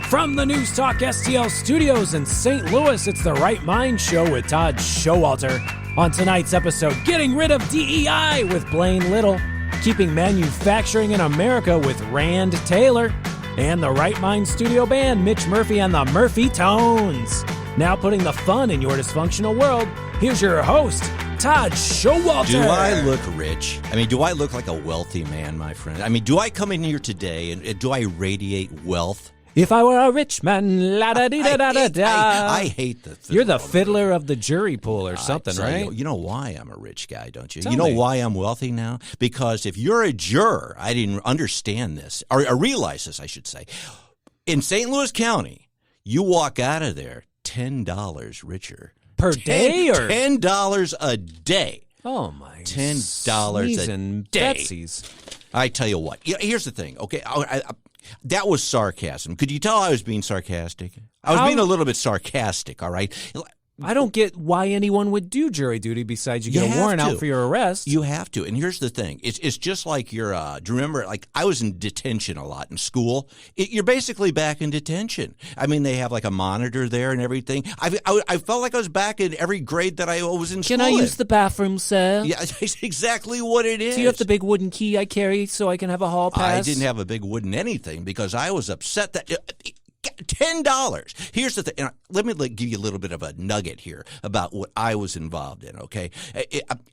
From the News Talk STL studios in St. Louis, it's the Right Mind Show with Todd Showalter. On tonight's episode, getting rid of DEI with Blaine Little, keeping manufacturing in America with Rand Taylor, and the Right Mind Studio Band, Mitch Murphy and the Murphy Tones. Now putting the fun in your dysfunctional world, here's your host, Todd Showalter. Do I look rich? I mean, do I look like a wealthy man, my friend? I mean, do I come in here today and do I radiate wealth? If I were a rich man, la-da-dee-da-da-da-da. I hate the fiddler. You're the fiddler of the jury pool or something, right? You know why I'm a rich guy, don't you? Tell you know me. why I'm wealthy now? Because if you're a juror, I didn't understand this, or realize this, I should say. In St. Louis County, you walk out of there $10 richer. Per day or? $10 a day. Oh, my. $10 a day. Betsy's. I tell you what. Here's the thing, okay? That was sarcasm. Could you tell I was being sarcastic? I was being a little bit sarcastic, all right? I don't get why anyone would do jury duty besides you get a warrant out for your arrest. You have to. And here's the thing. It's just like do you remember, like I was in detention a lot in school. You're basically back in detention. I mean, they have like a monitor there and everything. I felt like I was back in every grade that I was in school. Can I use the bathroom, sir? Yeah, that's exactly what it is. Do you have the big wooden key I carry so I can have a hall pass? I didn't have a big wooden anything because I was upset that $10. Here's the thing. And let me give you a little bit of a nugget here about what I was involved in, okay?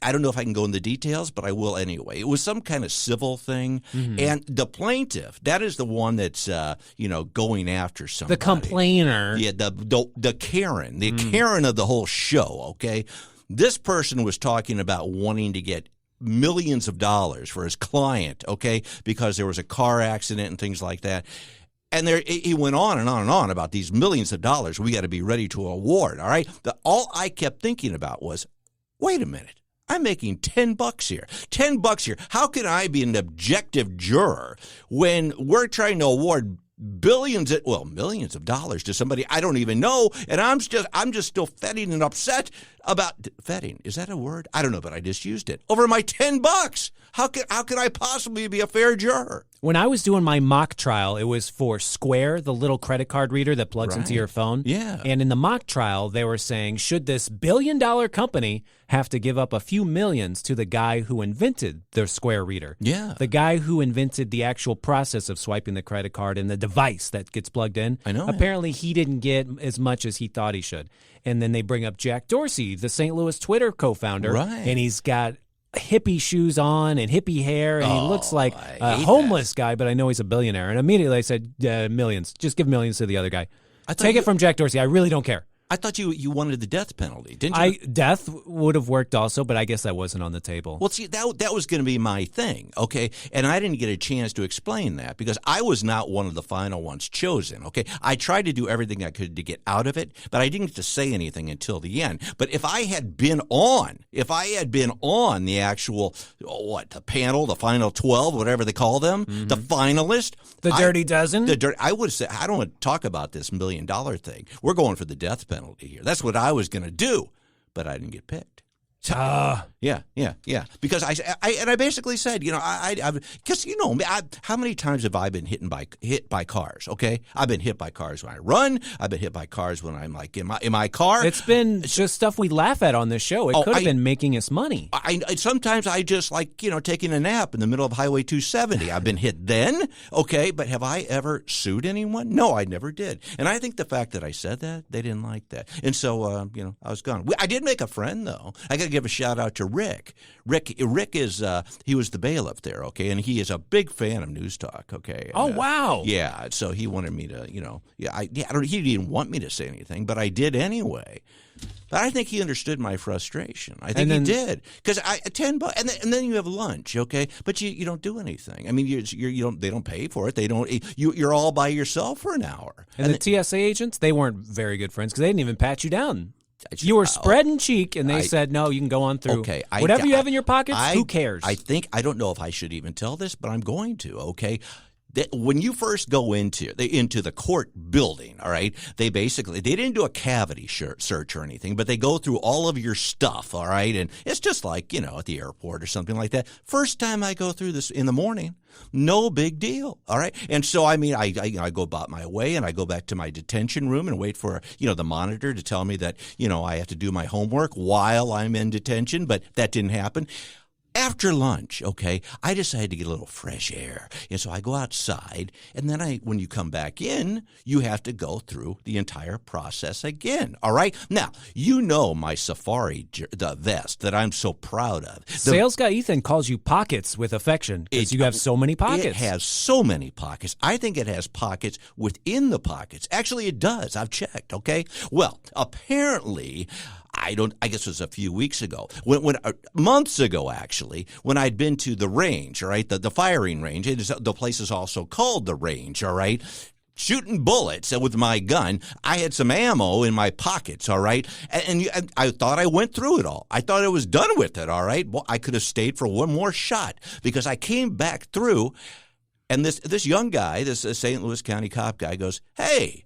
I don't know if I can go into the details, but I will anyway. It was some kind of civil thing, and the plaintiff, that is the one that's, going after somebody. The complainer. Yeah, the Karen, Karen of the whole show, okay? This person was talking about wanting to get millions of dollars for his client, okay, because there was a car accident and things like that. And he went on and on and on about these millions of dollars we got to be ready to award, all right? All I kept thinking about was, wait a minute. I'm making $10 here. $10 here. How can I be an objective juror when we're trying to award millions of dollars to somebody I don't even know, and I'm just still fetting and upset about fetting. Is that a word? I don't know, but I just used it. Over my $10. How could I possibly be a fair juror? When I was doing my mock trial, it was for Square, the little credit card reader that plugs into your phone. Yeah. And in the mock trial, they were saying, should this billion-dollar company have to give up a few millions to the guy who invented their Square reader? Yeah. The guy who invented the actual process of swiping the credit card and the device that gets plugged in. I know. Apparently, he didn't get as much as he thought he should. And then they bring up Jack Dorsey, the St. Louis Twitter co-founder. Right. And he's got hippie shoes on and hippie hair, and he looks like a hate homeless guy, but I know he's a billionaire. And immediately I said, millions. Just give millions to the other guy. Take it from Jack Dorsey. I really don't care. I thought you wanted the death penalty, didn't you? Death would have worked also, but I guess that wasn't on the table. Well, see, that was going to be my thing, okay? And I didn't get a chance to explain that because I was not one of the final ones chosen, okay? I tried to do everything I could to get out of it, but I didn't get to say anything until the end. But if I had been on the actual, the panel, the final 12, whatever they call them, the finalist. The Dirty Dozen? I would have said, I don't want to talk about this $1 million thing. We're going for the death penalty here. That's what I was going to do, but I didn't get picked. Yeah. Because I basically said, because how many times have I been hit by cars? Okay, I've been hit by cars when I run. I've been hit by cars when I'm like in my car. It's been just stuff we laugh at on this show. It could have been making us money. Sometimes I just like taking a nap in the middle of Highway 270. I've been hit then. Okay, but have I ever sued anyone? No, I never did. And I think the fact that I said that, they didn't like that, and so I was gone. I did make a friend though. I got to give a shout out to Rick. Rick is he was the bailiff there, okay, and he is a big fan of News Talk, okay. And, wow. Yeah, so he wanted me to, he didn't want me to say anything, but I did anyway. But I think he understood my frustration. I think he did because $10, and then you have lunch, okay, but you don't do anything. I mean, they don't pay for it. They don't. You're all by yourself for an hour. And the TSA agents, they weren't very good friends because they didn't even pat you down. You were spreading cheek, and they said, no, you can go on through. Okay, whatever you have in your pockets, who cares? I don't know if I should even tell this, but I'm going to, okay? when you first go into the court building, all right, they didn't do a cavity search or anything, but they go through all of your stuff, all right, and it's just like, at the airport or something like that. First time I go through this in the morning, no big deal, all right? And so, I go about my way, and I go back to my detention room and wait for, the monitor to tell me that, I have to do my homework while I'm in detention, but that didn't happen. After lunch, okay, I decided to get a little fresh air. And so I go outside, and then when you come back in, you have to go through the entire process again, all right? Now, my safari the vest that I'm so proud of. Sales guy Ethan calls you pockets with affection because you have so many pockets. It has so many pockets. I think it has pockets within the pockets. Actually, it does. I've checked, okay? Well, apparently, I guess it was a few weeks ago, months ago, actually, when I'd been to the range, all right, the firing range. The place is also called the range, all right, shooting bullets with my gun. I had some ammo in my pockets, all right, and I thought I went through it all. I thought I was done with it, all right. Well, I could have stayed for one more shot because I came back through, and this young guy, this St. Louis County cop guy goes, "Hey,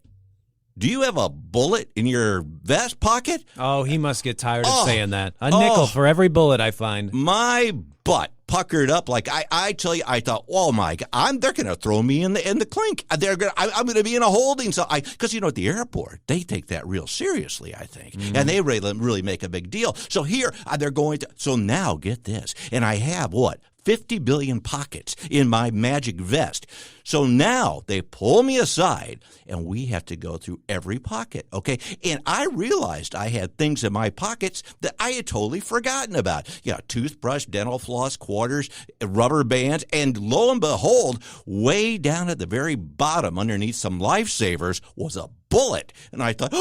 do you have a bullet in your vest pocket?" Oh, he must get tired of saying that. A nickel for every bullet I find. My butt puckered up like I tell you. I thought, oh my God, they're going to throw me in the clink. I'm going to be in a holding. So because at the airport they take that real seriously, I think, and they really make a big deal. So here they're going to. So now get this, and I have 50 billion pockets in my magic vest. So now they pull me aside, and we have to go through every pocket, okay? And I realized I had things in my pockets that I had totally forgotten about. Toothbrush, dental floss, quarters, rubber bands, and lo and behold, way down at the very bottom underneath some lifesavers was a bullet. And I thought,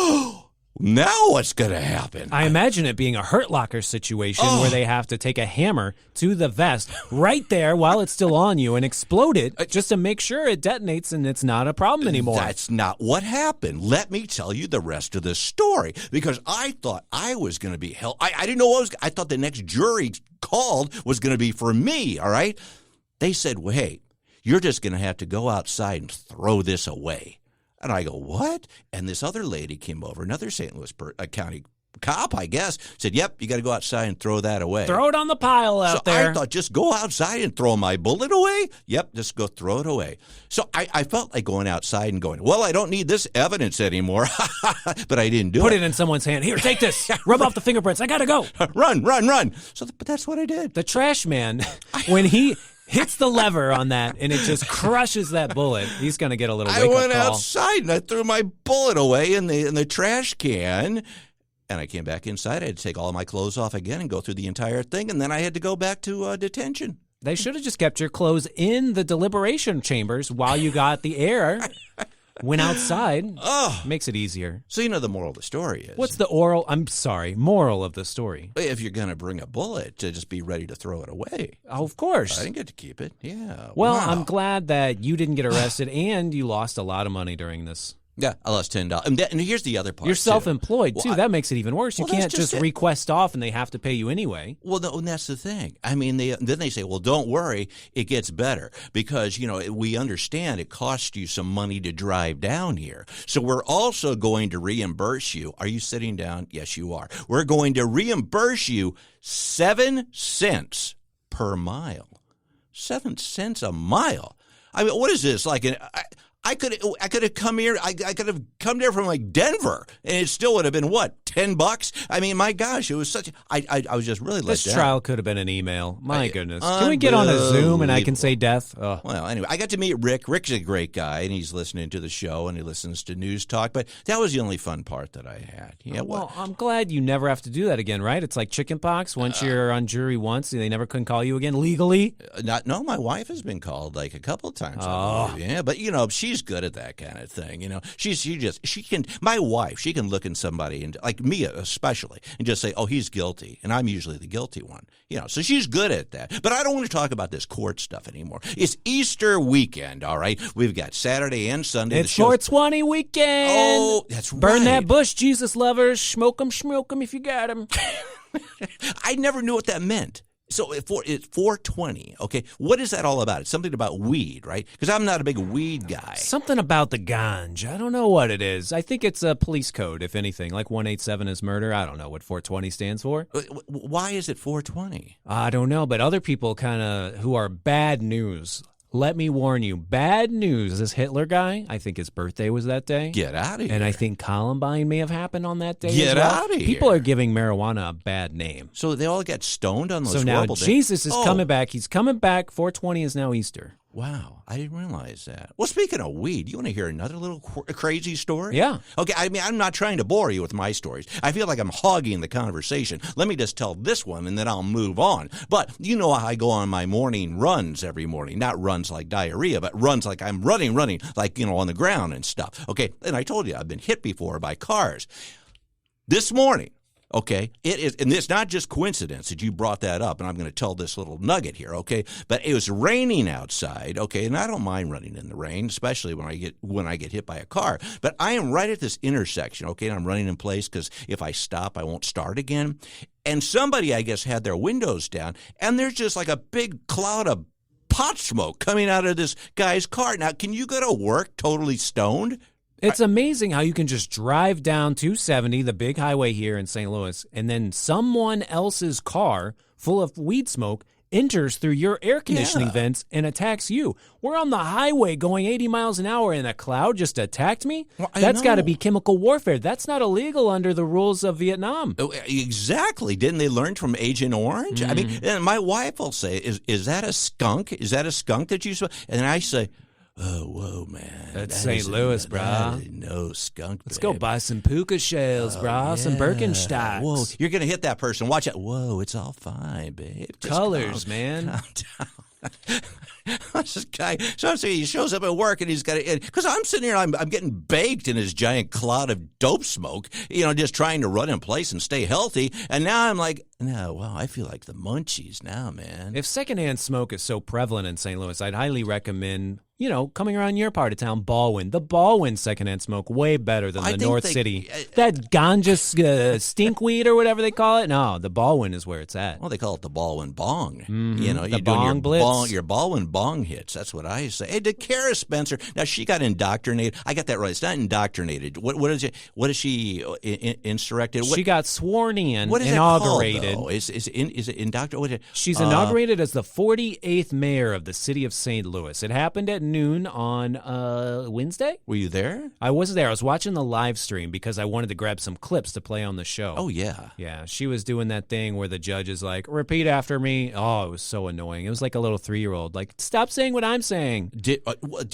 now what's going to happen? I imagine it being a Hurt Locker situation where they have to take a hammer to the vest right there while it's still on you and explode it just to make sure it detonates and it's not a problem anymore. That's not what happened. Let me tell you the rest of the story because I thought I was going to be held. I didn't know I thought the next jury called was going to be for me, all right? They said, well, hey, you're just going to have to go outside and throw this away. And I go, what? And this other lady came over, another St. Louis County cop, I guess, said, yep, you got to go outside and throw that away. Throw it on the pile out there. I thought, just go outside and throw my bullet away? Yep, just go throw it away. So I felt like going outside and going, well, I don't need this evidence anymore. But I didn't do it. Put it in someone's hand. Here, take this. Rub off the fingerprints. I got to go. Run. But that's what I did. The trash man, when he hits the lever on that, and it just crushes that bullet, he's going to get a little wake-up call. I went outside, and I threw my bullet away in the trash can, and I came back inside. I had to take all of my clothes off again and go through the entire thing, and then I had to go back to detention. They should have just kept your clothes in the deliberation chambers while you got the air. Went outside. Makes it easier. So the moral of the story is... What's the moral of the story? If you're going to bring a bullet, to just be ready to throw it away. Oh, of course. I didn't get to keep it. Yeah. Well, wow. I'm glad that you didn't get arrested and you lost a lot of money during this. Yeah, I lost $10. And here's the other part. You're self-employed, too. That makes it even worse. You can't just it. request off and they have to pay you anyway. Well, no, and that's the thing. I mean, then they say, well, don't worry, it gets better. Because, we understand it costs you some money to drive down here. So we're also going to reimburse you. Are you sitting down? Yes, you are. We're going to reimburse you 7 cents per mile. 7 cents a mile. I mean, what is this? Like I could have come here. I could have come there from like Denver, and it still would have been what, $10? I mean, my gosh, it was such. I was just really let down. This trial could have been an email. My goodness, can we get on a Zoom and I can say death? Oh. Well, anyway, I got to meet Rick. Rick's a great guy, and he's listening to the show and he listens to News Talk. But that was the only fun part that I had. Yeah. Well, I'm glad you never have to do that again, right? It's like chickenpox. Once you're on jury once, they never couldn't call you again legally. No, my wife has been called like a couple of times. Oh, yeah, but she's good at that kind of thing. She can. My wife, she can look in somebody and like me especially, and just say, "Oh, he's guilty," and I'm usually the guilty one. So she's good at that. But I don't want to talk about this court stuff anymore. It's Easter weekend, all right. We've got Saturday and Sunday. It's 420 weekend. Oh, that's right. Burn that bush, Jesus lovers. Smoke 'em if you got 'em. I never knew what that meant. So it's 420, okay? What is that all about? It's something about weed, right? Because I'm not a big weed guy. Something about the ganj. I don't know what it is. I think it's a police code, if anything. Like 187 is murder. I don't know what 420 stands for. Why is it 420? I don't know, but other people kind of who are bad news. Let me warn you, bad news. This Hitler guy, I think his birthday was that day. Get out of here. And I think Columbine may have happened on that day. Get as well. out of here. People are giving marijuana a bad name. So they all get stoned on those So now horrible days? Jesus is coming back. He's coming back. 420 is now Easter. Wow, I didn't realize that. Well, speaking of weed, you want to hear another little crazy story? Yeah. Okay, I mean, I'm not trying to bore you with my stories. I feel like I'm hogging the conversation. Let me just tell this one, and then I'll move on. But you know how I go on my morning runs every morning. Not runs like diarrhea, but runs like I'm running, like, on the ground and stuff. Okay, and I told you I've been hit before by cars. This morning, okay, it is, and it's not just coincidence that you brought that up, and I'm going to tell this little nugget here, okay? But it was raining outside, okay, and I don't mind running in the rain, especially when I get hit by a car. But I am right at this intersection, okay, and I'm running in place because if I stop, I won't start again. And somebody, I guess, had their windows down, and there's just like a big cloud of pot smoke coming out of this guy's car. Now, can you go to work totally stoned? It's amazing how you can just drive down 270, the big highway here in St. Louis, and then someone else's car full of weed smoke enters through your air conditioning vents and attacks you. We're on the highway going 80 miles an hour and a cloud just attacked me? Well, That's got to be chemical warfare. That's not illegal under the rules of Vietnam. Oh, exactly. Didn't they learn from Agent Orange? I mean, and my wife will say, is that a skunk? Is that a skunk that you saw? And I say, oh, whoa, man. That's St. Louis, brah. No skunk, Let's babe. go buy some puka shells, brah. Some Birkenstocks. Whoa, you're going to hit that person. Watch out. Whoa, it's all fine, babe. Just Colors, man. Calm down. This guy, so he shows up at work and he's got it because I'm sitting here, I'm getting baked in his giant cloud of dope smoke, just trying to run in place and stay healthy. And now I'm like, no, wow, I feel like the munchies now, man. If secondhand smoke is so prevalent in St. Louis, I'd highly recommend, coming around your part of town, Baldwin. The Baldwin secondhand smoke, way better than the North City. That ganja stinkweed or whatever they call it. No, the Baldwin is where it's at. Well, they call it the Baldwin bong. The You're bong blitz. Your Baldwin bong hits. That's what I say. Hey, did Kara Spencer? Now she got indoctrinated. I got that right. It's not indoctrinated. What is it? What is she insurrected? She got sworn in. What is inaugurated. It called, though? Is it indoctrinated? She's inaugurated as the 48th mayor of the city of St. Louis. It happened at noon on Wednesday. Were you there? I was there. I was watching the live stream because I wanted to grab some clips to play on the show. Oh, yeah. Yeah, she was doing that thing where the judge is like, repeat after me. Oh, it was so annoying. It was like a little 3-year-old. Like, stop saying what I'm saying.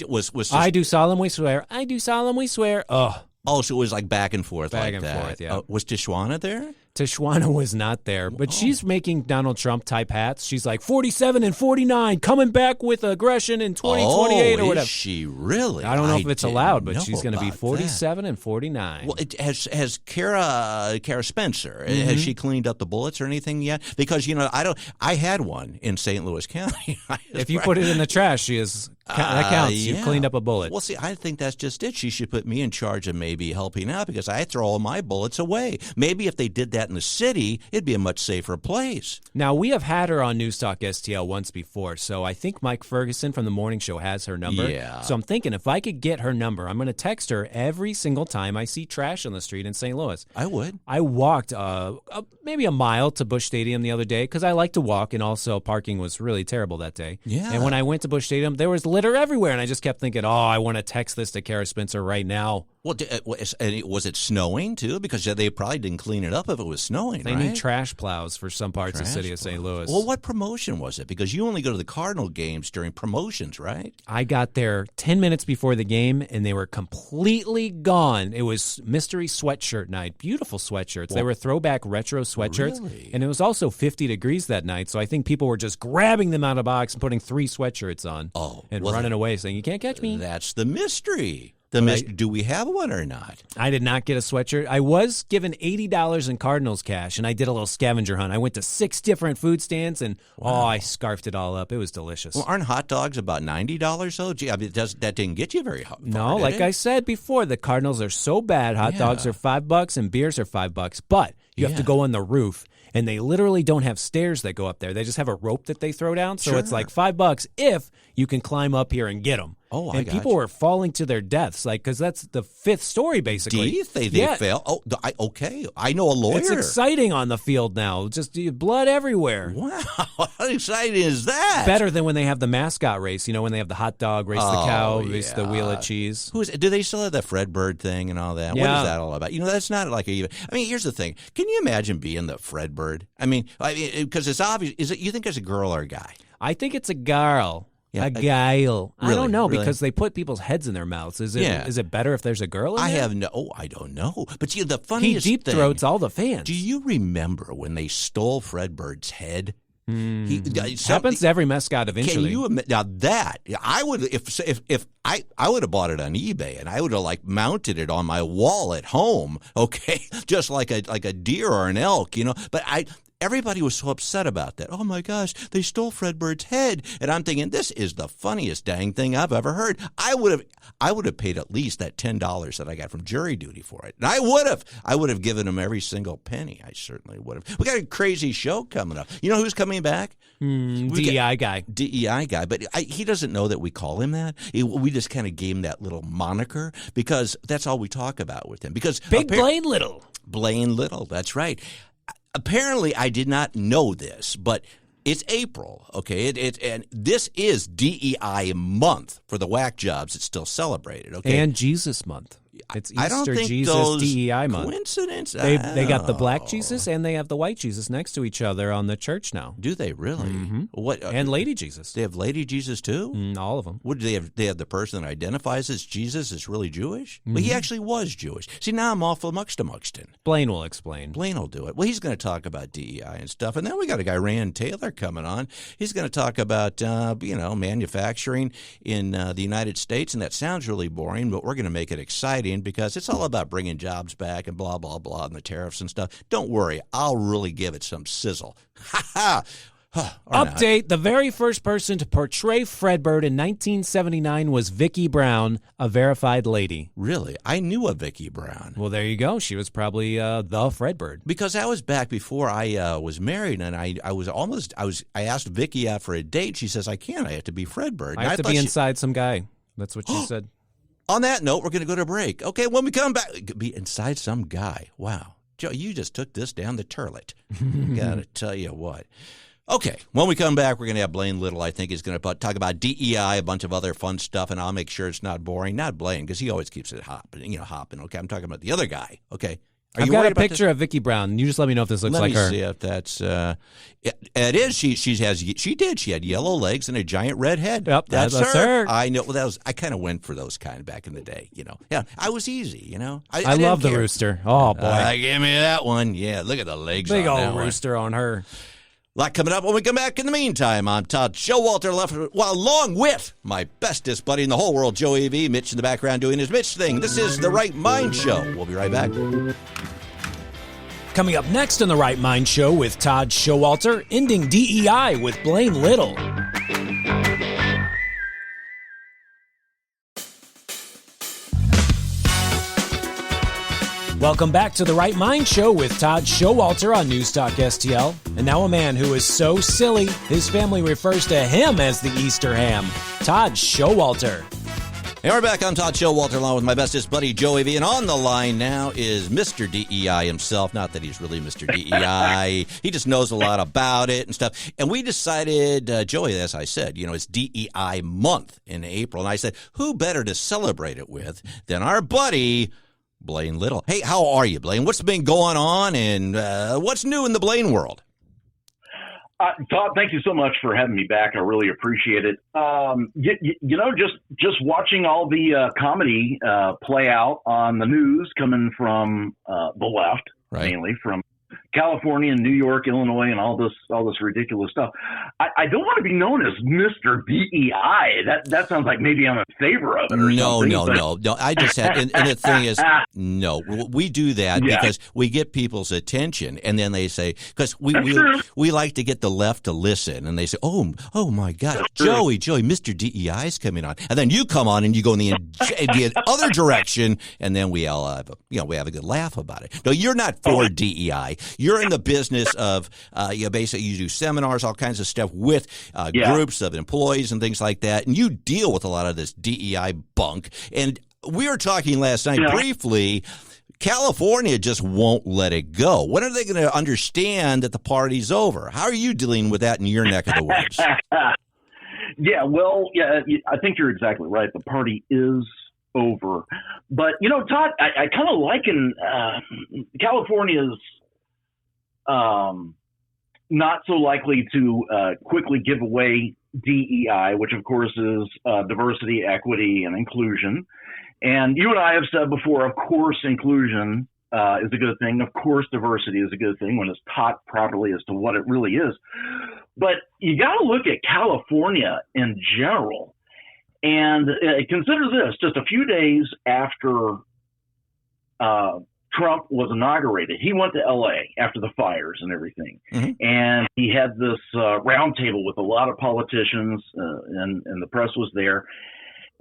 Was this, I do solemnly swear. I do solemnly swear. Ugh. Oh, so it was like back and forth Back like and that. forth, yeah. Was Tishwana there? Tishwana was not there, but she's making Donald Trump type hats. She's like 47 and 49, coming back with aggression in 2028 or whatever. Is she really? I don't know if it's allowed, but she's going to be 47 and 49. Well, has Kara Spencer has she cleaned up the bullets or anything yet? Because I had one in St. Louis County. If you put it in the trash, she is that counts. Yeah. You've cleaned up a bullet. Well, see, I think that's just it. She should put me in charge of maybe helping out because I throw all my bullets away. Maybe if they did that in the city, it'd be a much safer place. Now, we have had her on Newstalk STL once before, so I think Mike Ferguson from the morning show has her number. Yeah. So I'm thinking if I could get her number, I'm going to text her every single time I see trash on the street in St. Louis. I would. I walked maybe a mile to Busch Stadium the other day because I like to walk, and also parking was really terrible that day. Yeah. And when I went to Busch Stadium, there was litter everywhere, and I just kept thinking, I want to text this to Kara Spencer right now. Well, was it snowing, too? Because they probably didn't clean it up if it was snowing, They need trash plows for some parts of the city of St. Louis. Well, what promotion was it? Because you only go to the Cardinal games during promotions, right? I got there 10 minutes before the game, and they were completely gone. It was mystery sweatshirt night. Beautiful sweatshirts. They were throwback retro sweatshirts. Really? And it was also 50 degrees that night, so I think people were just grabbing them out of the box and putting 3 sweatshirts on and running away saying, you can't catch me. That's the mystery. Do we have one or not? I did not get a sweatshirt. I was given $80 in Cardinals cash, and I did a little scavenger hunt. I went to 6 different food stands, and I scarfed it all up. It was delicious. Well, aren't hot dogs about $90 though? Gee, I mean, that didn't get you very far. No, like I said before, the Cardinals are so bad. Hot dogs are $5 and beers are $5, but you have to go on the roof. and they literally don't have stairs that go up there. They just have a rope that they throw down. So Sure. it's like $5 if you can climb up here and get them. Oh, I and got people you. were falling to their deaths, like, because that's the 5th story, basically. Do you think Yeah. they fail? Oh, okay. I know a lawyer. It's exciting on the field now. Just blood everywhere. Wow, how exciting is that? Better than when they have the mascot race, when they have the hot dog, race the cow, race the wheel of cheese. Do they still have that Fredbird thing and all that? Yeah. What is that all about? That's not like even. I mean, here's the thing. Can you imagine being the Fredbird? I mean, because it's obvious. Is it? You think it's a girl or a guy? I think it's a girl. Yeah, a guile. I really, don't know really? because they put people's heads in their mouths. Is it better if there's a girl in there? I don't know. But see, the He funniest deep thing. throats all the fans. Do you remember when they stole Fredbird's head? Happens to every mascot eventually. Can you now that I would if I would have bought it on eBay and I would have like mounted it on my wall at home, okay, just like a deer or an elk, But everybody was so upset about that. Oh my gosh, they stole Fredbird's head, and I'm thinking this is the funniest dang thing I've ever heard. I would have paid at least that $10 that I got from jury duty for it, and I would have given them every single penny. I certainly would have. We got a crazy show coming up. You know who's coming back? DEI guy. DEI guy, but he doesn't know that we call him that. We just kind of gave him that little moniker because that's all we talk about with him. Because Big Blaine Little. Blaine Little, that's right. Apparently, I did not know this, but it's April, okay? And this is DEI month for the whack jobs. It's still celebrated, okay? And Jesus month. It's Easter I don't think Jesus those DEI month. Coincidence? They got the black Jesus and they have the white Jesus next to each other on the church now. Do they really? Mm-hmm. What? And Lady Jesus. They have Lady Jesus too? All of them. What do they have? They have the person that identifies as Jesus is really Jewish? Well, he actually was Jewish. See, now I'm awful amongst him. Blaine will explain. Blaine will do it. Well, he's going to talk about DEI and stuff. And then we got a guy, Rand Taylor, coming on. He's going to talk about, manufacturing in the United States. And that sounds really boring, but we're going to make it exciting because it's all about bringing jobs back and blah, blah, blah, and the tariffs and stuff. Don't worry. I'll really give it some sizzle. Ha ha. Update, the very first person to portray Fredbird in 1979 was Vicki Brown, a verified lady. Really? I knew a Vicki Brown. Well, there you go. She was probably the Fredbird. Because that was back before I was married, and I asked Vicki out for a date. She says, I can't. I have to be Fredbird. I have to be inside some guy. That's what she said. On that note, we're going to go to break. Okay, when we come back, be inside some guy. Wow. Joe, you just took this down the turlet. Got to tell you what. Okay, when we come back, we're going to have Blaine Little, I think, is going to talk about DEI, a bunch of other fun stuff, and I'll make sure it's not boring. Not Blaine, because he always keeps it hopping. Okay, I'm talking about the other guy, okay? I've got a picture of Vicki Brown. You just let me know if this looks like her. Let me see if that's. It is. She did. She had yellow legs and a giant red head. Yep, that's her. I know. Well, I kind of went for those kind back in the day. Yeah, I was easy. I love the rooster. Oh boy, give me that one. Yeah, look at the legs. Big on old rooster on her. A lot coming up when we come back. In the meantime, I'm Todd Showalter, along with my bestest buddy in the whole world, Joe A.V., Mitch in the background doing his Mitch thing. This is The Right Mind Show. We'll be right back. Coming up next on The Right Mind Show with Todd Showalter, ending DEI with Blaine Little. Welcome back to The Right Mind Show with Todd Showalter on News Talk STL. And now a man who is so silly, his family refers to him as the Easter ham, Todd Showalter. And we're back. I'm Todd Showalter along with my bestest buddy, Joe A.V. And on the line now is Mr. DEI himself. Not that he's really Mr. DEI. He just knows a lot about it and stuff. And we decided, Joey, as I said, it's DEI month in April. And I said, who better to celebrate it with than our buddy, Blaine Little. Hey, how are you, Blaine? What's been going on and what's new in the Blaine world? Todd, thank you so much for having me back. I really appreciate it. Just watching all the comedy play out on the news coming from the left, right. Mainly from California and New York, Illinois, and all this ridiculous stuff. I don't want to be known as Mr. DEI. That sounds like maybe I'm in favor of it or something. No. I just had, and the thing is, no, we do that because we get people's attention, and then they say, because we like to get the left to listen, and they say, oh my God, Joey, Mr. DEI is coming on, and then you come on and you go in the other direction, and then we all have a good laugh about it. No, you're not for DEI. you're in the business of basically you do seminars, all kinds of stuff with groups of employees and things like that, and you deal with a lot of this DEI bunk. And we were talking last night briefly. California just won't let it go. When are they going to understand that the party's over? How are you dealing with that in your neck of the woods? I think you're exactly right. The party is over. But, Todd, I kind of liken California's not so likely to quickly give away DEI, which, of course, is diversity, equity, and inclusion. And you and I have said before, of course, inclusion is a good thing. Of course, diversity is a good thing when it's taught properly as to what it really is. But you got to look at California in general. And consider this, just a few days after Trump was inaugurated, he went to L.A. after the fires and everything. Mm-hmm. And he had this roundtable with a lot of politicians, and the press was there.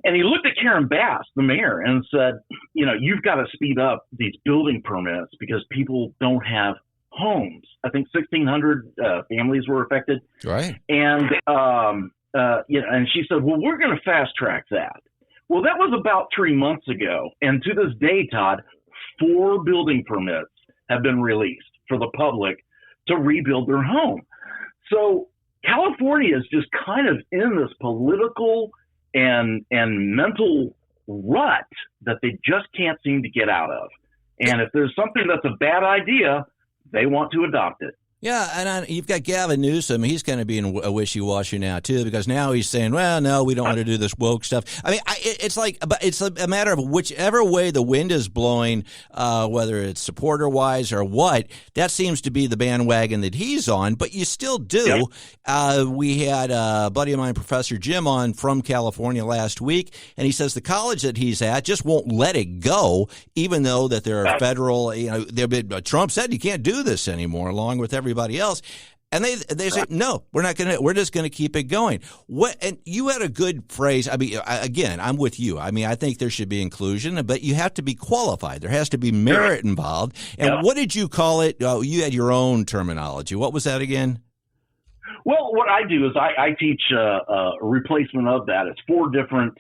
And he looked at Karen Bass, the mayor, and said, you've got to speed up these building permits because people don't have homes. I think 1,600 families were affected. Right. And, and she said, well, we're going to fast track that. Well, that was about 3 months ago. And to this day, Todd, 4 building permits have been released for the public to rebuild their home. So California is just kind of in this political and mental rut that they just can't seem to get out of. And if there's something that's a bad idea, they want to adopt it. Yeah, and you've got Gavin Newsom. He's kind of being a wishy-washy now, too, because now he's saying, well, no, we don't want to do this woke stuff. I mean, it's a matter of whichever way the wind is blowing, whether it's supporter-wise or what, that seems to be the bandwagon that he's on, but you still do. Yep. We had a buddy of mine, Professor Jim, on from California last week, and he says the college that he's at just won't let it go, even though that there are federal, Trump said you can't do this anymore, along with everybody else, and they say no, we're just gonna keep it going. And you had a good phrase. I mean, again, I'm with you. I mean, I think there should be inclusion, but you have to be qualified. There has to be merit involved. And what did you call it? You had your own terminology. What was that again? Well, what I do is I teach a replacement of that. It's 4 different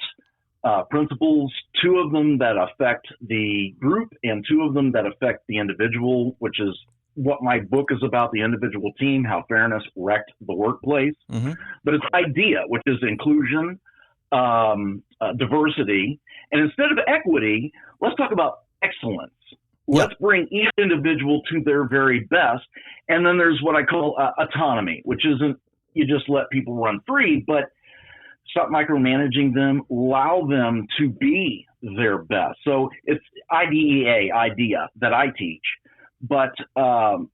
principles, 2 of them that affect the group and 2 of them that affect the individual, which is what my book is about, the individual team, how fairness wrecked the workplace. Mm-hmm. But it's IDEA, which is inclusion, diversity. And instead of equity, let's talk about excellence. Let's bring each individual to their very best. And then there's what I call autonomy, which isn't you just let people run free, but stop micromanaging them, allow them to be their best. So it's IDEA that I teach. But, even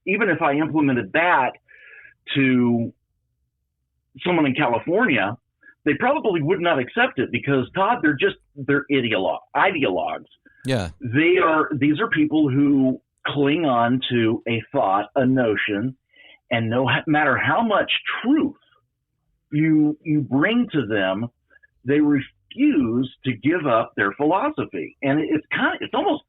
if I implemented that to someone in California, they probably would not accept it because, Todd, they're ideologues. Yeah. These are people who cling on to a thought, a notion, and no matter how much truth you bring to them, they refuse to give up their philosophy. And it's almost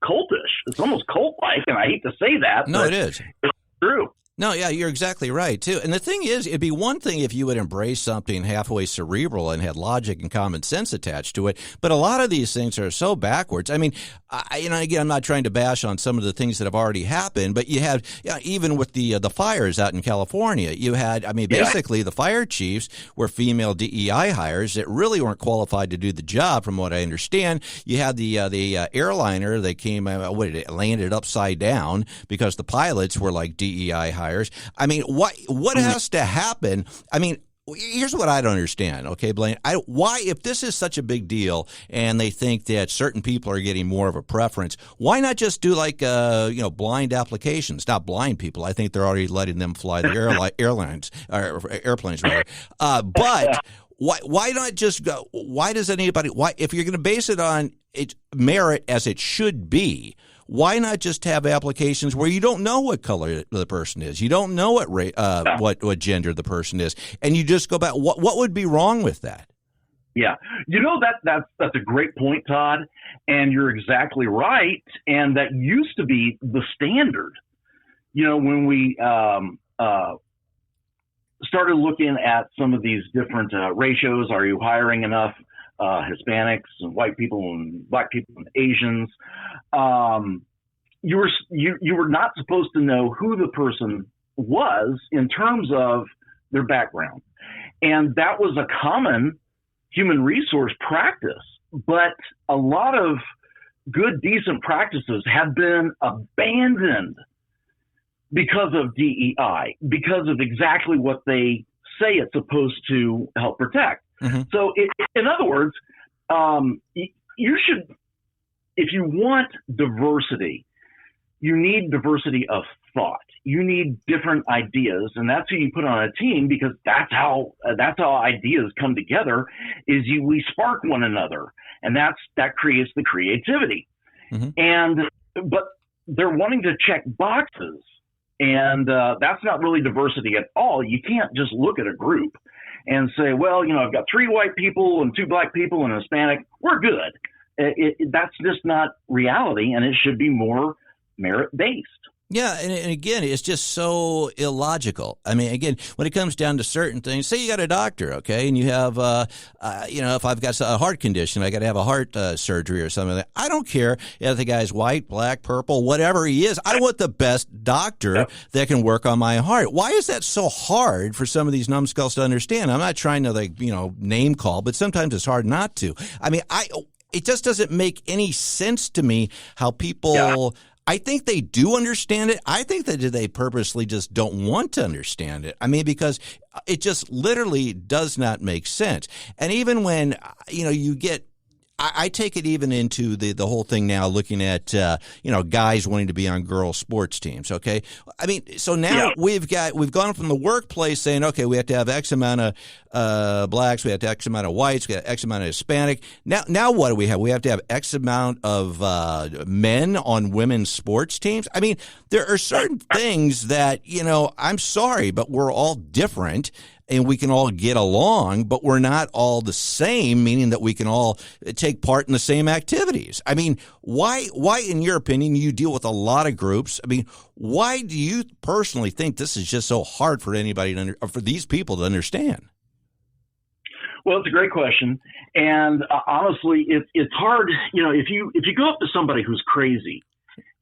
cultish. It's almost cult-like, and I hate to say that. No, it is. It's true. No, yeah, you're exactly right, too. And the thing is, it'd be one thing if you would embrace something halfway cerebral and had logic and common sense attached to it, but a lot of these things are so backwards. I mean, again, I'm not trying to bash on some of the things that have already happened, but you had, even with the fires out in California, you had, basically the fire chiefs were female DEI hires that really weren't qualified to do the job, from what I understand. You had the airliner that came, landed upside down because the pilots were like DEI hires. I mean, what has to happen? I mean, here's what I don't understand, okay, Blaine? Why, if this is such a big deal and they think that certain people are getting more of a preference, why not just do like, blind applications? Not blind people. I think they're already letting them fly the airplanes, rather. But why not just go? Why does anybody? Why, if you're going to base it on merit as it should be, why not just have applications where you don't know what color the person is, you don't know what gender the person is, and you just go back? What would be wrong with that? Yeah. That's a great point, Todd. And you're exactly right. And that used to be the standard. When we started looking at some of these different ratios, are you hiring enough Hispanics and white people and black people and Asians? You were not supposed to know who the person was in terms of their background. And that was a common human resource practice. But a lot of good, decent practices have been abandoned because of DEI, because of exactly what they say it's supposed to help protect. Mm-hmm. So in other words, you should, if you want diversity, you need diversity of thought. You need different ideas, and that's who you put on a team, because that's how ideas come together. We spark one another, and that creates the creativity. Mm-hmm. But they're wanting to check boxes, and that's not really diversity at all. You can't just look at a group and say, well, I've got 3 white people and 2 black people and a Hispanic. We're good. That's just not reality, and it should be more merit-based. Yeah, and again, it's just so illogical. I mean, again, when it comes down to certain things, say you got a doctor, okay, and you have, if I've got a heart condition, I got to have a heart surgery or something like that. I don't care if the guy's white, black, purple, whatever he is. I want the best doctor that can work on my heart. Why is that so hard for some of these numbskulls to understand? I'm not trying to, name call, but sometimes it's hard not to. I mean, it just doesn't make any sense to me how people... Yeah. I think they do understand it. I think that they purposely just don't want to understand it. I mean, because it just literally does not make sense. And even when, you get, I take it even into the whole thing now, looking at, guys wanting to be on girls' sports teams. Okay. I mean, so now we've gone from the workplace saying, okay, we have to have X amount of blacks, we have to have X amount of whites, we have X amount of Hispanic. Now what do we have? We have to have X amount of men on women's sports teams. I mean, there are certain things that, I'm sorry, but we're all different. And we can all get along, but we're not all the same, meaning that we can all take part in the same activities. I mean, why, in your opinion, you deal with a lot of groups? I mean, why do you personally think this is just so hard for anybody or for these people to understand? Well, it's a great question. And honestly, it's hard. If you go up to somebody who's crazy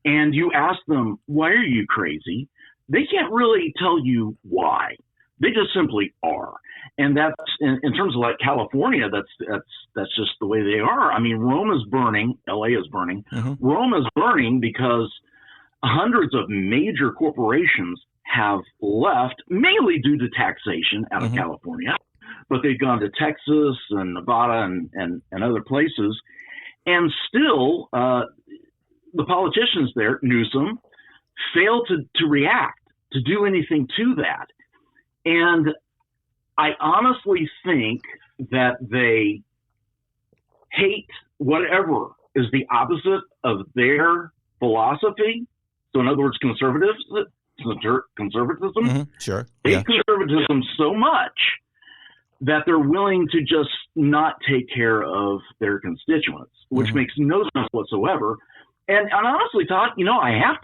and you ask them, why are you crazy? They can't really tell you why. They just simply are. And that's in terms of like California, that's just the way they are. I mean, Rome is burning, LA is burning. Mm-hmm. Rome is burning because hundreds of major corporations have left, mainly due to taxation out of California, but they've gone to Texas and Nevada and other places. And still, the politicians there, Newsom, fail to react, to do anything to that. And I honestly think that they hate whatever is the opposite of their philosophy. So in other words, conservatism. Mm-hmm. Sure. They hate conservatism so much that they're willing to just not take care of their constituents, which makes no sense whatsoever. And honestly, Todd, I have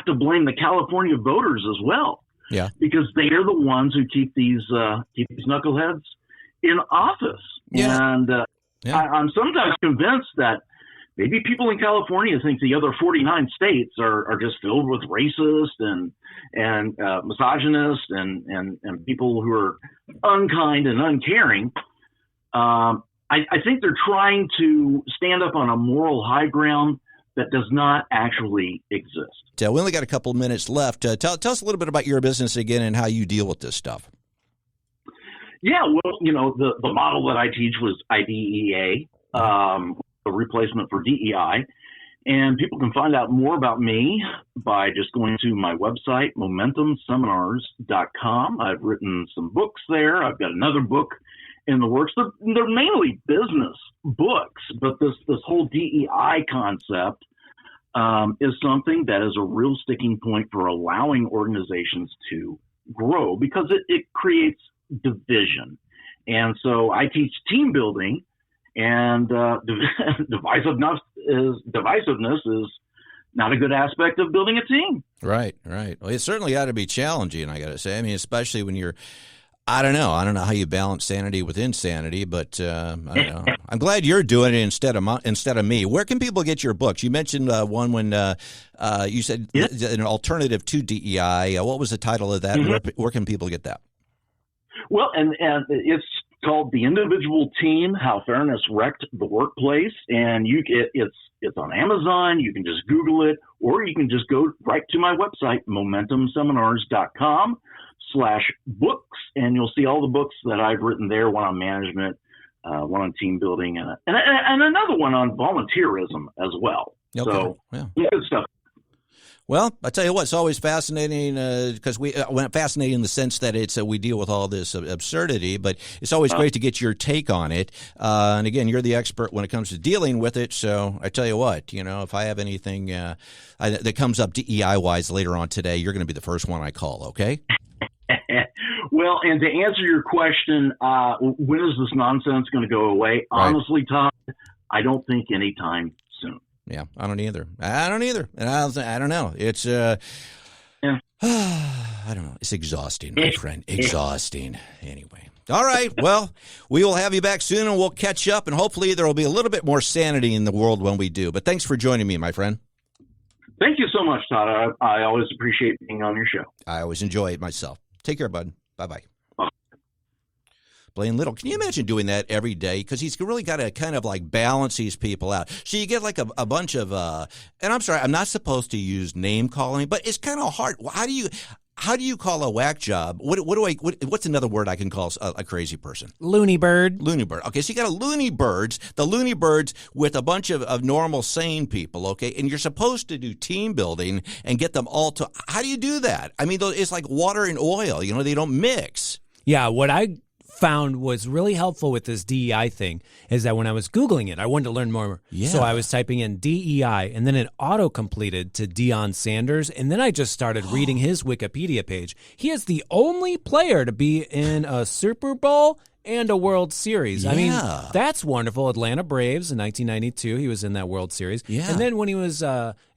to blame the California voters as well. Yeah, because they are the ones who keep these knuckleheads in office. Yeah. And I'm sometimes convinced that maybe people in California think the other 49 states are just filled with racists and misogynists and people who are unkind and uncaring. I think they're trying to stand up on a moral high ground that does not actually exist. We only got a couple of minutes left. Tell us a little bit about your business again and how you deal with this stuff. Yeah, well, the model that I teach was IDEA, a replacement for DEI. And people can find out more about me by just going to my website, momentumseminars.com. I've written some books there. I've got another book in the works. They're mainly business books, but this whole DEI concept is something that is a real sticking point for allowing organizations to grow, because it creates division. And so I teach team building, and divisiveness is not a good aspect of building a team. Right. Well, it certainly ought to be challenging, I got to say. I mean, especially when you're, I don't know how you balance sanity with insanity, but I don't know. I'm glad you're doing it instead of me. Where can people get your books? You mentioned one when you said an alternative to DEI. What was the title of that? Mm-hmm. Where can people get that? Well, and it's called The Individual Team: How Fairness Wrecked the Workplace, and it's on Amazon. You can just Google it, or you can just go right to my website, momentumseminars.com/books, and you'll see all the books that I've written there. One on management, one on team building, and another one on volunteerism as well. Okay. So good stuff. Well, I tell you what, it's always fascinating because fascinating in the sense that we deal with all this absurdity, but it's always great to get your take on it. And again, you're the expert when it comes to dealing with it. So I tell you what, if I have anything that comes up DEI-wise later on today, you're going to be the first one I call, okay? Well, and to answer your question, when is this nonsense going to go away? Right. Honestly, Todd, I don't think anytime soon. Yeah, I don't either. And I don't know. It's, I don't know. It's exhausting, my friend. Exhausting. Anyway. All right. Well, we will have you back soon, and we'll catch up, and hopefully there will be a little bit more sanity in the world when we do. But thanks for joining me, my friend. Thank you so much, Todd. I always appreciate being on your show. I always enjoy it myself. Take care, bud. Bye-bye. Blaine Little, can you imagine doing that every day? Because he's really got to kind of like balance these people out. So you get like a bunch of, and I'm sorry, I'm not supposed to use name calling, but it's kind of hard. How do you call a whack job? What's another word I can call a crazy person? Looney bird. Looney bird. Okay, so you got the looney birds with a bunch of normal, sane people, okay? And you're supposed to do team building and get them all to, how do you do that? I mean, it's like water and oil, they don't mix. Yeah, what I found was really helpful with this DEI thing is that when I was Googling it, I wanted to learn more. Yeah. So I was typing in DEI, and then it auto-completed to Deion Sanders, and then I just started reading his Wikipedia page. He is the only player to be in a Super Bowl and a World Series. Yeah. I mean, that's wonderful. Atlanta Braves in 1992, he was in that World Series. Yeah. And then when he was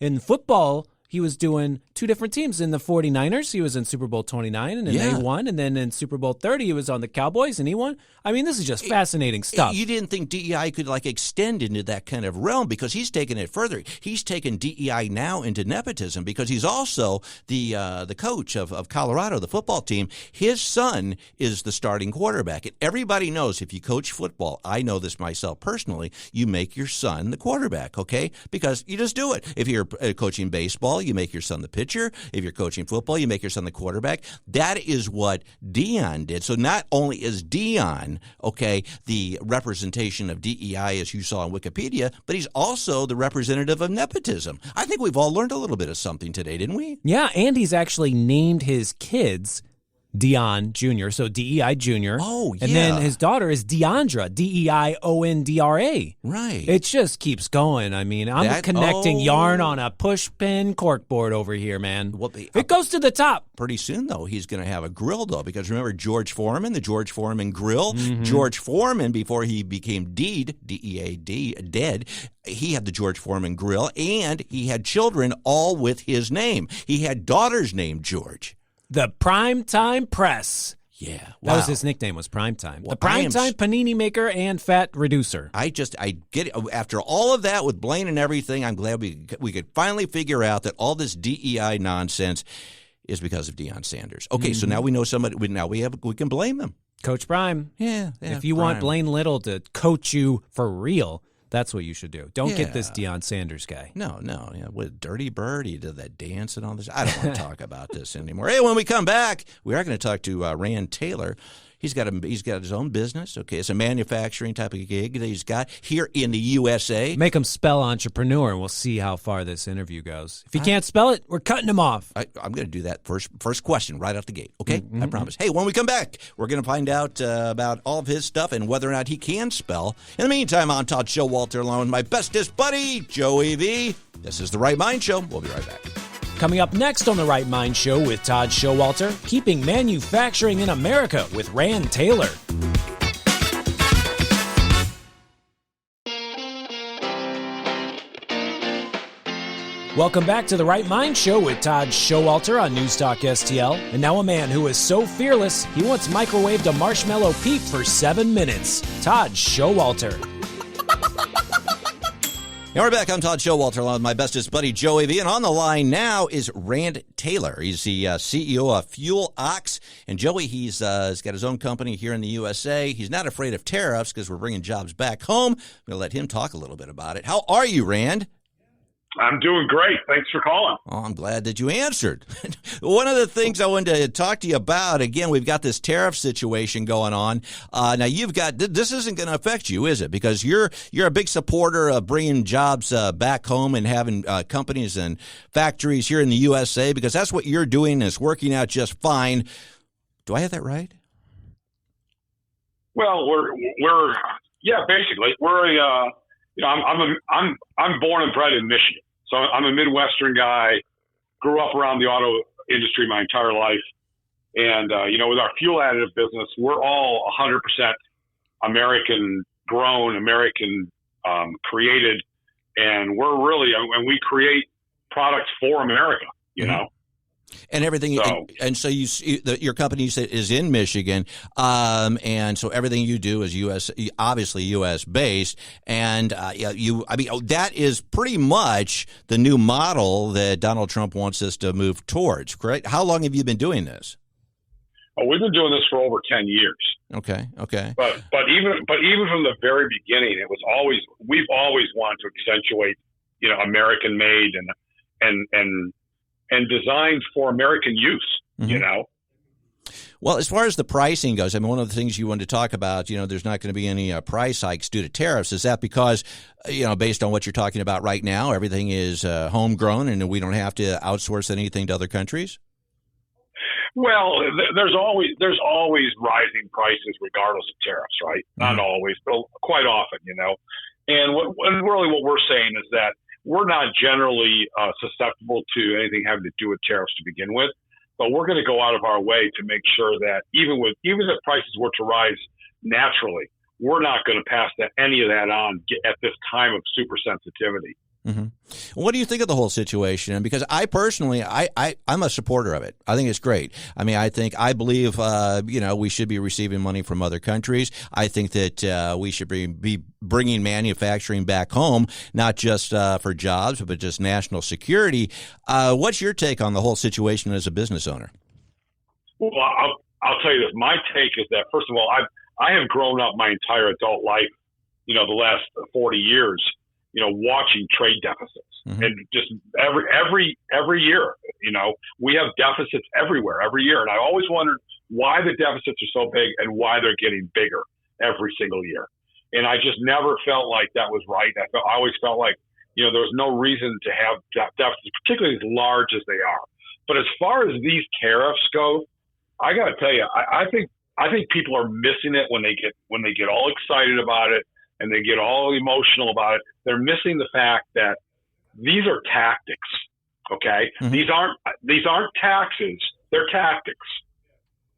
in football, he was doing two different teams. In the 49ers, he was in Super Bowl 29, and then they won. And then in Super Bowl 30, he was on the Cowboys, and he won. I mean, this is just fascinating stuff. You didn't think DEI could extend into that kind of realm because he's taken it further. He's taken DEI now into nepotism because he's also the coach of Colorado, the football team. His son is the starting quarterback. And everybody knows if you coach football, I know this myself personally, you make your son the quarterback, okay? Because you just do it. If you're coaching baseball, you make your son the pitcher. If you're coaching football, you make your son the quarterback. That is what Deion did. So not only is Deion, okay, the representation of DEI as you saw on Wikipedia, but he's also the representative of nepotism. I think we've all learned a little bit of something today, didn't we? Yeah, and he's actually named his kids Deion Jr., so DEI Jr. Oh, yeah. And then his daughter is Deondra, DEIONDRA. Right. It just keeps going. I mean, I'm connecting yarn on a push-pin corkboard over here, man. Well, it goes to the top. Pretty soon, though, he's going to have a grill, though, because remember George Foreman, the George Foreman grill? Mm-hmm. George Foreman, before he became D-E-A-D, dead, he had the George Foreman grill, and he had children all with his name. He had daughters named George. The Primetime Press. Yeah. Wow. That was his nickname, was Primetime. Well, the Primetime Panini Maker and Fat Reducer. I get it. After all of that with Blaine and everything, I'm glad we could finally figure out that all this DEI nonsense is because of Deion Sanders. Okay, so now we know somebody. We can blame them. Coach Prime. Yeah. If you want Blaine Little to coach you for real, that's what you should do. Don't get this Deion Sanders guy. No. Yeah, with Dirty Bird, he did that dance and all this. I don't want to talk about this anymore. Hey, when we come back, we are going to talk to Rand Taylor. He's got his own business. Okay, it's a manufacturing type of gig that he's got here in the USA. Make him spell entrepreneur, and we'll see how far this interview goes. If he can't spell it, we're cutting him off. I'm going to do that first question right out the gate. Okay, I promise. Hey, when we come back, we're going to find out about all of his stuff and whether or not he can spell. In the meantime, I'm Todd Showalter along with my bestest buddy, Joey V. This is The Right Mind Show. We'll be right back. Coming up next on The Right Mind Show with Todd Showalter, keeping manufacturing in America with Rand Taylor. Welcome back to the Right Mind Show with Todd Showalter on News Talk STL. And now a man who is so fearless, he once microwaved a marshmallow Pete for 7 minutes. Todd Showalter. And we're back. I'm Todd Showalter, along with my bestest buddy, Joey V. And on the line now is Rand Taylor. He's the CEO of Fuel Ox. And Joey, he's got his own company here in the USA. He's not afraid of tariffs because we're bringing jobs back home. I'm going to let him talk a little bit about it. How are you, Rand? I'm doing great. Thanks for calling. Oh, I'm glad that you answered. One of the things I wanted to talk to you about, again, we've got this tariff situation going on. Now, this isn't going to affect you, is it? Because you're a big supporter of bringing jobs back home and having companies and factories here in the USA, because that's what you're doing, and it's working out just fine. Do I have that right? Well, basically, we're I'm born and bred in Michigan. So I'm a Midwestern guy, grew up around the auto industry my entire life. And, with our fuel additive business, we're all 100% American grown, American created. And we create products for America, you know. And everything, so your company is in Michigan, and so everything you do is obviously U.S. based, and that is pretty much the new model that Donald Trump wants us to move towards. Correct? How long have you been doing this? Oh, we've been doing this for over 10 years. Okay. But even from the very beginning, we've always wanted to accentuate, American made and designed for American use, Well, as far as the pricing goes, one of the things you wanted to talk about, there's not going to be any price hikes due to tariffs. Is that because, based on what you're talking about right now, everything is homegrown and we don't have to outsource anything to other countries? Well, there's always rising prices regardless of tariffs, right? Mm-hmm. Not always, but quite often, And what we're saying is that we're not generally susceptible to anything having to do with tariffs to begin with, but we're going to go out of our way to make sure that even if prices were to rise naturally, we're not going to pass any of that on at this time of super sensitivity. Mm-hmm. What do you think of the whole situation? Because I personally, I'm a supporter of it. I think it's great. I believe, we should be receiving money from other countries. I think that we should be bringing manufacturing back home, not just for jobs, but just national security. What's your take on the whole situation as a business owner? Well, I'll tell you this. My take is that, first of all, I have grown up my entire adult life, the last 40 years, watching trade deficits. Mm-hmm. And just every year, we have deficits everywhere, every year. And I always wondered why the deficits are so big and why they're getting bigger every single year. And I just never felt like that was right. I always felt like, there was no reason to have deficits, particularly as large as they are. But as far as these tariffs go, I got to tell you, I think people are missing it when they get all excited about it and they get all emotional about it. They're missing the fact that these are tactics. Okay, mm-hmm. These aren't taxes; they're tactics.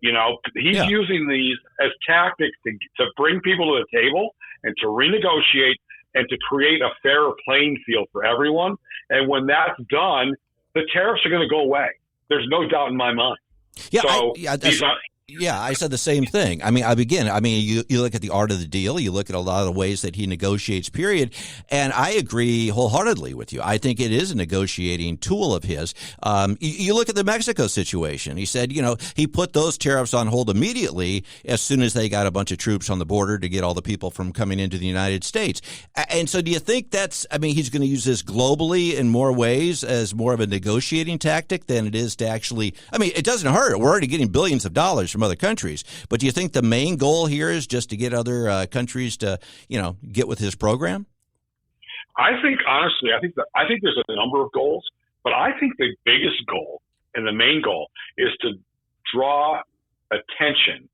He's using these as tactics to bring people to the table and to renegotiate and to create a fairer playing field for everyone. And when that's done, the tariffs are going to go away. There's no doubt in my mind. Yeah, I said the same thing. You look at the art of the deal, you look at a lot of the ways that he negotiates, period, and I agree wholeheartedly with you. I think it is a negotiating tool of his. You look at the Mexico situation. He said, he put those tariffs on hold immediately as soon as they got a bunch of troops on the border to get all the people from coming into the United States. And so do you think he's going to use this globally in more ways as more of a negotiating tactic than it is to actually, it doesn't hurt. We're already getting billions of dollars from other countries. But do you think the main goal here is just to get other countries to, get with his program? I think there's a number of goals, but I think the biggest goal and the main goal is to draw attention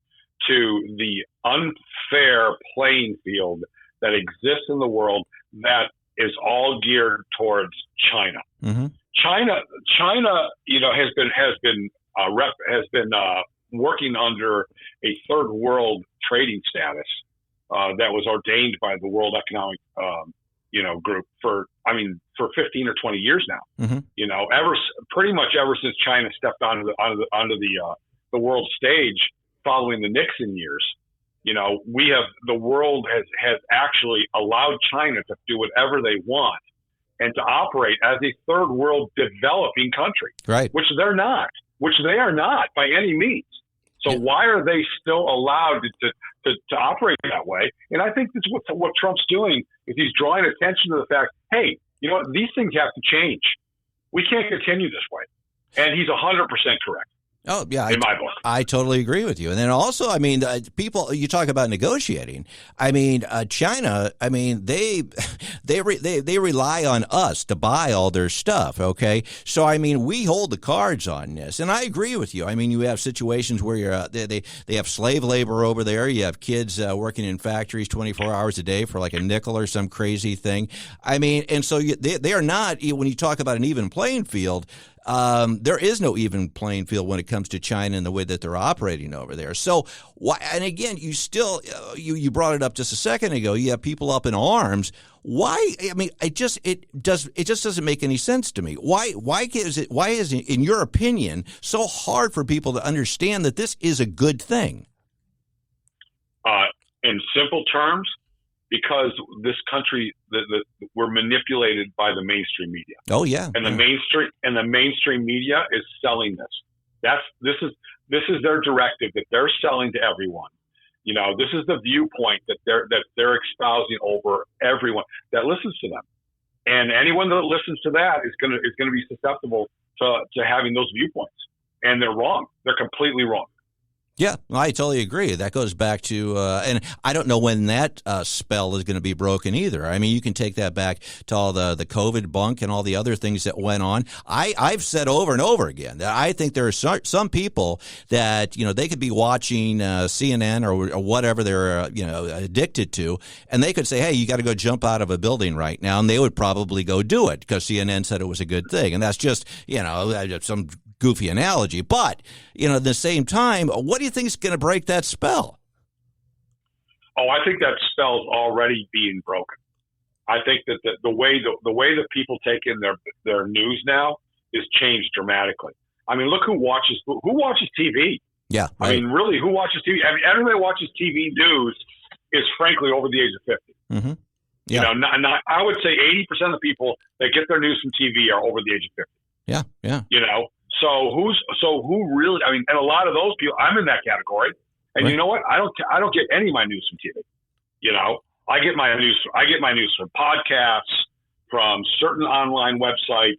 to the unfair playing field that exists in the world that is all geared towards China. Mm-hmm. China, has been working under a third world trading status that was ordained by the World Economic Group for for 15 or 20 years now. Mm-hmm. Pretty much ever since China stepped onto the world stage following the Nixon years. The world has actually allowed China to do whatever they want and to operate as a third world developing country, right? Which they are not by any means. So why are they still allowed to operate that way? And I think that's what Trump's doing is he's drawing attention to the fact, hey, you know what? These things have to change. We can't continue this way. And he's 100% correct. Oh, yeah. In my book. I totally agree with you. And then also, people, you talk about negotiating. China, they rely on us to buy all their stuff, okay? So, we hold the cards on this. And I agree with you. You have situations where they have slave labor over there. You have kids working in factories 24 hours a day for like a nickel or some crazy thing. And so they are not, when you talk about an even playing field, there is no even playing field when it comes to China and the way that they're operating over there. So, why? And again, you still you brought it up just a second ago. You have people up in arms. Why? It just doesn't make any sense to me. Why is it, in your opinion, so hard for people to understand that this is a good thing? In simple terms, because this country, we're manipulated by the mainstream media. Oh yeah, and the mainstream media is selling this. This is their directive that they're selling to everyone. This is the viewpoint that they're espousing over everyone that listens to them, and anyone that listens to that is going to be susceptible to having those viewpoints. And they're wrong. They're completely wrong. Yeah, I totally agree. That goes back to, and I don't know when that spell is going to be broken either. You can take that back to all the COVID bunk and all the other things that went on. I've said over and over again that I think there are some people that, they could be watching CNN or whatever they're, addicted to, and they could say, hey, you got to go jump out of a building right now, and they would probably go do it because CNN said it was a good thing. And that's just, some goofy analogy, but at the same time, what do you think is going to break that spell? Oh, I think that spell's already being broken. I think that the way that people take in their news now is changed dramatically. Look who watches TV. Yeah, right. Really, who watches TV? Everybody watches TV news is frankly over the age of 50. Mm-hmm. Yeah. I would say 80% of the people that get their news from TV are over the age of 50. Yeah, yeah. So who really? And a lot of those people, I'm in that category. And right. You know what? I don't get any of my news from TV. I get my news from podcasts, from certain online websites.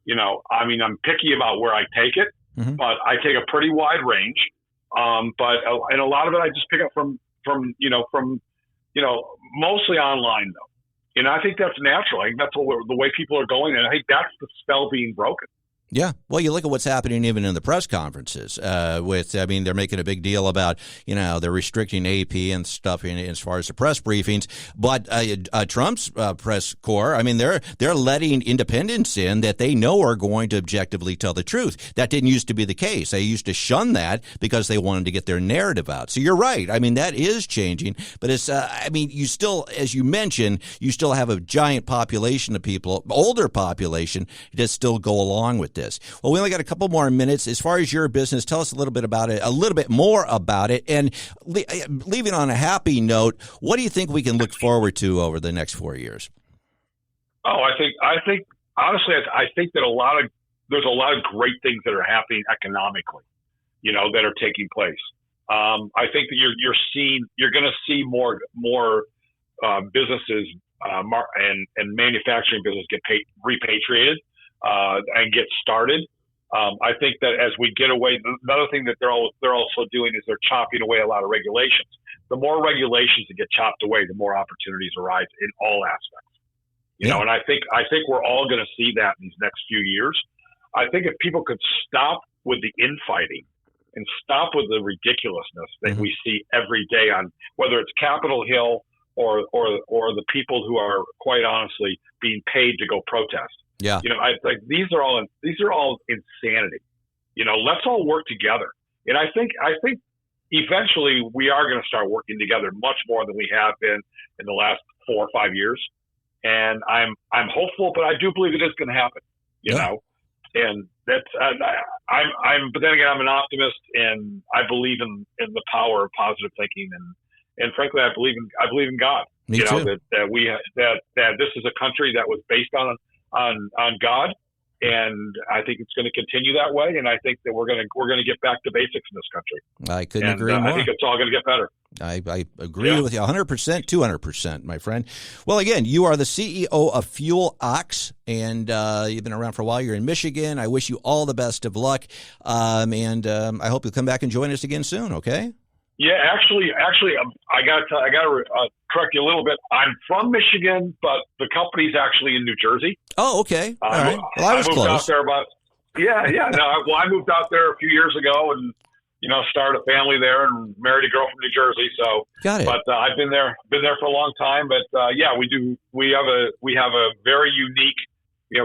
I'm picky about where I take it, mm-hmm. but I take a pretty wide range. And a lot of it I just pick up from mostly online though. And I think that's natural. I think that's the way people are going, and I think that's the spell being broken. Yeah. Well, you look at what's happening even in the press conferences they're making a big deal about, they're restricting AP and stuff as far as the press briefings. But Trump's press corps, they're letting independents in that they know are going to objectively tell the truth. That didn't used to be the case. They used to shun that because they wanted to get their narrative out. So you're right. That is changing. But it's, you still, as you mentioned, you still have a giant population of people, older population, that still go along with this. Well, we only got a couple more minutes. As far as your business, tell us a little bit more about it. And leaving on a happy note, what do you think we can look forward to over the next 4 years? Oh, I think honestly, I think that there's a lot of great things that are happening economically, that are taking place. I think that you're going to see more businesses and manufacturing business get repatriated. And get started. I think that as we get away, another thing that they're also doing is they're chopping away a lot of regulations. The more regulations that get chopped away, the more opportunities arise in all aspects. And I think we're all going to see that in these next few years. I think if people could stop with the infighting and stop with the ridiculousness that mm-hmm. we see every day on whether it's Capitol Hill or the people who are quite honestly being paid to go protest. Yeah. These are all insanity. Let's all work together. And I think eventually we are going to start working together much more than we have been in the last 4 or 5 years. and I'm hopeful, but I do believe it is going to happen. You know, and that's but then again, I'm an optimist, and I believe in the power of positive thinking, and frankly, I believe in God. Me too. That this is a country that was based on God. And I think it's going to continue that way, and I think that we're going to get back to basics in this country. I couldn't agree more. I think it's all going to get better. I agree with you 100%, 200%, my friend. Well, again, you are the CEO of Fuel Ox, and you've been around for a while. You're in Michigan. I wish you all the best of luck, and I hope you'll come back and join us again soon. Okay? Yeah, actually, I got to correct you a little bit. I'm from Michigan, but the company's actually in New Jersey. Oh, okay. All right. Well, I was moved close. Out there I moved out there a few years ago, and started a family there, and married a girl from New Jersey. So, got it. But I've been there for a long time. But we have a very unique,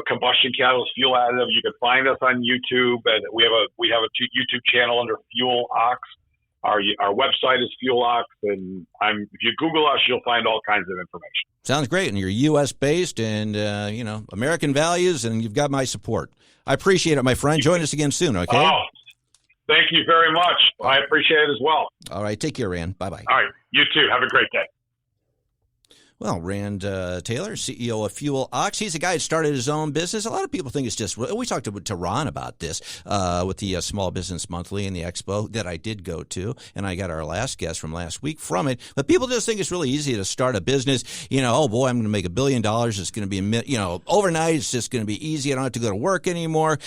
combustion catalyst fuel additive. You can find us on YouTube, and we have a YouTube channel under Fuel Ox. Our website is Fuel Ox, and if you Google us, you'll find all kinds of information. Sounds great, and you're U.S. based, and American values, and you've got my support. I appreciate it, my friend. Join us again soon, okay? Oh, thank you very much. I appreciate it as well. All right, take care, Rand. Bye-bye. All right, you too. Have a great day. Well, Rand Taylor, CEO of Fuel Ox, he's a guy that started his own business. A lot of people think it's just, we talked to Ron about this with the Small Business Monthly and the expo that I did go to, and I got our last guest from last week from it. But people just think it's really easy to start a business. Oh boy, I'm going to make $1 billion. It's going to be, overnight. It's just going to be easy. I don't have to go to work anymore.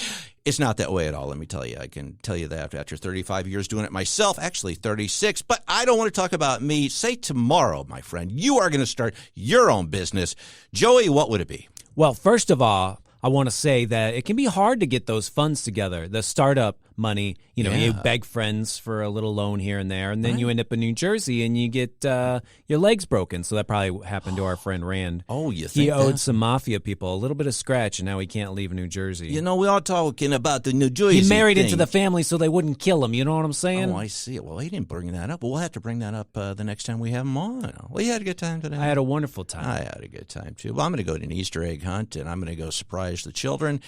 It's not that way at all, let me tell you. I can tell you that after 35 years doing it myself, actually 36. But I don't want to talk about me. Say tomorrow, my friend, you are going to start your own business. Joey, what would it be? Well, first of all, I want to say that it can be hard to get those funds together, the startup money. You beg friends for a little loan here and there, and then you end up in New Jersey and you get your legs broken. So that probably happened to our friend Rand. Oh, you think he owed some mafia people a little bit of scratch, and now he can't leave New Jersey. We are talking about the New Jersey He married thing. into the family so they wouldn't kill him. You know what I'm saying? Oh, I see it. Well, he didn't bring that up. But we'll have to bring that up the next time we have him on. Well, you had a good time today? I had a wonderful time. I had a good time, too. Well, I'm going to go to an Easter egg hunt, and I'm going to go surprise the children.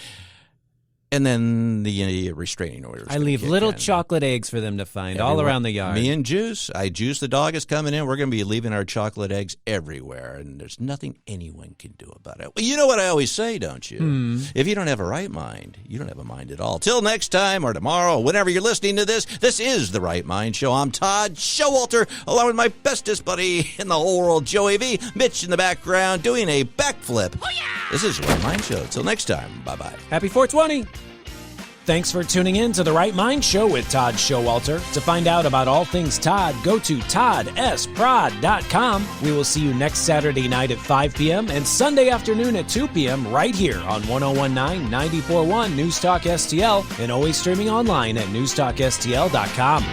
And then the restraining order. I leave little chocolate eggs for them to find all around the yard. Me and Juice. Juice the dog is coming in. We're going to be leaving our chocolate eggs everywhere, and there's nothing anyone can do about it. Well, you know what I always say, don't you? If you don't have a right mind, you don't have a mind at all. Till next time or tomorrow, whenever you're listening to this, this is The Right Mind Show. I'm Todd Showalter, along with my bestest buddy in the whole world, Joey V. Mitch in the background doing a backflip. Oh, yeah! This is The Right Mind Show. Till next time, bye-bye. Happy 420. Thanks for tuning in to The Right Mind Show with Todd Showalter. To find out about all things Todd, go to toddsprod.com. We will see you next Saturday night at 5 p.m. and Sunday afternoon at 2 p.m. right here on 101.9 94.1 News Talk STL and always streaming online at newstalkstl.com.